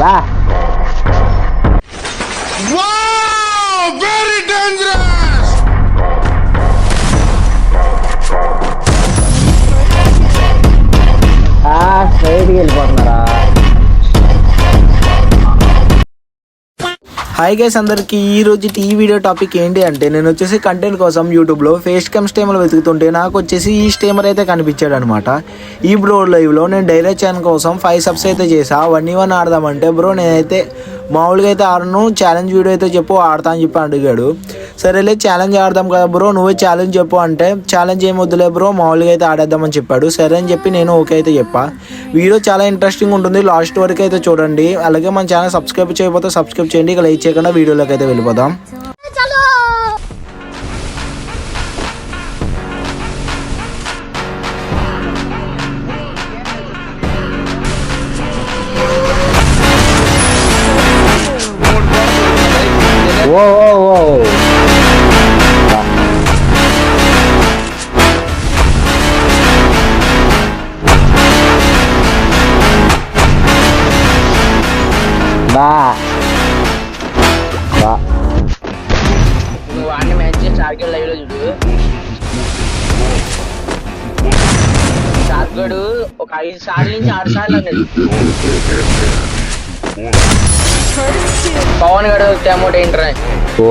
బా very dangerous. స్ట్రైట్కి వెళ్ళిపోతున్నారా? Hi guys అందరికి ఈ రోజు ఈ వీడియో టాపిక్ ఏంటి అంటే నేను వచ్చేసి కంటెంట్ కోసం యూట్యూబ్లో ఫేస్ క్యామ్ స్టేమర్ వెతుకుతుంటే నాకు వచ్చేసి ఈ స్టేమర్ అయితే కనిపించాడు అనమాట. ఈ బ్రో లైవ్లో నేను డైరెక్ట్ ఛానల్ కోసం 5 సబ్స్ అయితే చేసా. 1v1 ఆడదామంటే బ్రో నేనైతే మామూలుగా అయితే ఆడను, ఛాలెంజ్ వీడియో అయితే చెప్పు ఆడతా అని చెప్పి అడిగాడు. సరేలే ఛాలెంజ్ ఆడదాం కదా బ్రో, నువ్వే ఛాలెంజ్ చెప్పు అంటే ఛాలెంజ్ ఏం వద్దులే బ్రో మామూలుగా అయితే ఆడేద్దామని చెప్పాడు. సరే అని చెప్పి నేను ఓకే అయితే చెప్పా. వీడియో చాలా ఇంట్రెస్టింగ్ ఉంటుంది, లాస్ట్ వరకు అయితే చూడండి. అలాగే మన ఛానల్ సబ్స్క్రైబ్ చేయకపోతే సబ్స్క్రైబ్ చేయండి. ఇక లైక్ చేయకుండా వీడియోలోకి అయితే వెళ్ళిపోదాం. ఓ ఓ ఓ బా బా నువ్వు వాడిని మ్యాచ్ చేసి ఆర్కేడ్ లైవ్ లో చూడు. షార్ట్గడు ఒక 5 సార్లు నుంచి 6 సార్లు అన్నది. పవన్ గడు టెమోట్ ఏంట్రా? ఓ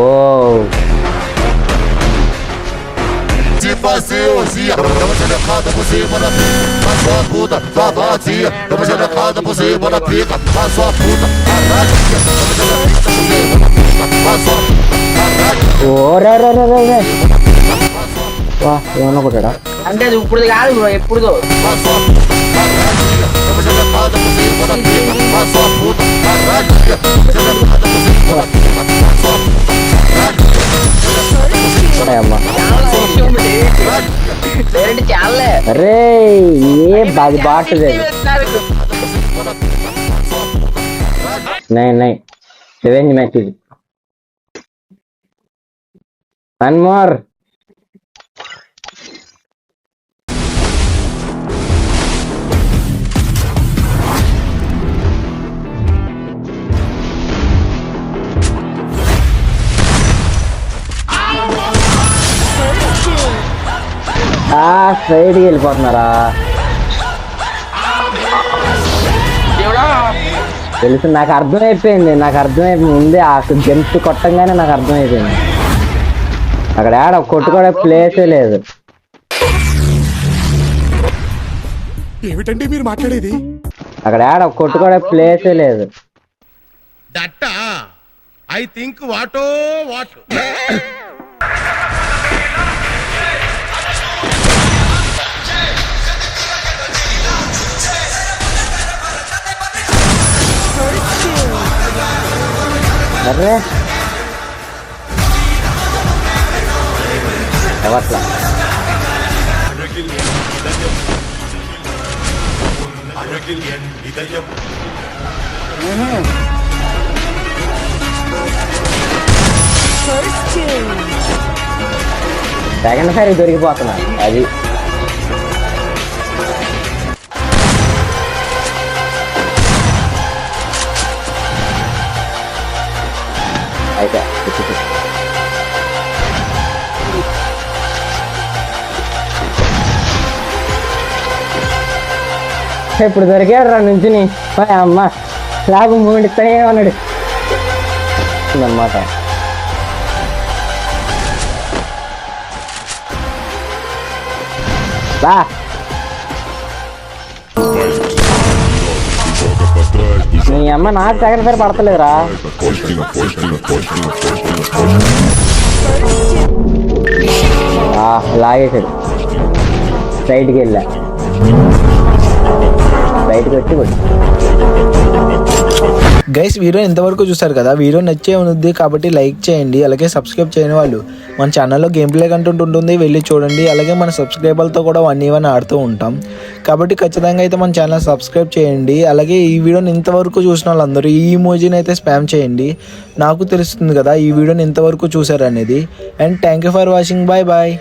De vaziosia, dama xerecada por cima da pica, a sua puta, sua vazia, dama xerecada por cima da pica, a sua puta, caralho, dama xerecada por cima da pica, a sua puta, caralho. ఓ రే రే రే రే వా ఏమన్నా కొట్టాడా? అంటే అది ఇప్పుడు కాదు bro, ఎప్పుడుదో. A sua puta, caralho, dama xerecada por cima da pica, a sua puta, caralho, dama xerecada por cima da pica, a sua puta, caralho. అమ్మా direct ఛానలే. అరే ఏ బాది బాటది नहीं रिवेंज मैच वन मोर స్ట్రైట్కి వెళ్ళిపోతున్నారా? తెలుసు, నాకు అర్థమైపోయింది ముందే ఆ జంప్ కొట్టంగానే నాకు అర్థమైపోయింది. అక్కడ ఆడ కొట్టుకోవడానికి ప్లేసే లేదు. ఏమిటండి మీరు మాట్లాడేది? అక్కడ ఆడ కొట్టుకోవడానికి ప్లేసే లేదు. దట్ ఐ థింక్ వాటో వాట్. అరే అట్లా సెకండ్ సారి దొరికిపోతున్నా అది. అయితే ఇప్పుడు దొరికాడు రా నుంచి అమ్మ స్లాబ్ మూమెంట్ ఇస్తానే అన్నాడు అన్నమాట. బా నీ అమ్మ నాకు సెకండ్ సారి పడతలేదురా. లాగేసాడు, సైడ్కి వెళ్ళా, బయటకు వచ్చి కొట్టి. గైస్ వీడియో ఎంతవరకు చూసారు కదా, వీడియో నచ్చే ఉంది కాబట్టి లైక్ చేయండి. అలాగే సబ్స్క్రైబ్ చేయని వాళ్ళు మన ఛానల్లో గేమ్ ప్లే కంటెంట్ ఉంటుంది, వెళ్ళి చూడండి. అలాగే మన సబ్స్క్రైబర్లతో కూడా 1v1 ఆడుతూ ఉంటాం కాబట్టి ఖచ్చితంగా అయితే మన ఛానల్ సబ్స్క్రైబ్ చేయండి. అలాగే ఈ వీడియోని ఇంతవరకు చూసిన వాళ్ళందరూ ఈ ఇమోజీని అయితే స్పామ్ చేయండి, నాకు తెలుస్తుంది కదా ఈ వీడియోని ఇంతవరకు చూసారు అనేది. And thank you for watching, bye bye.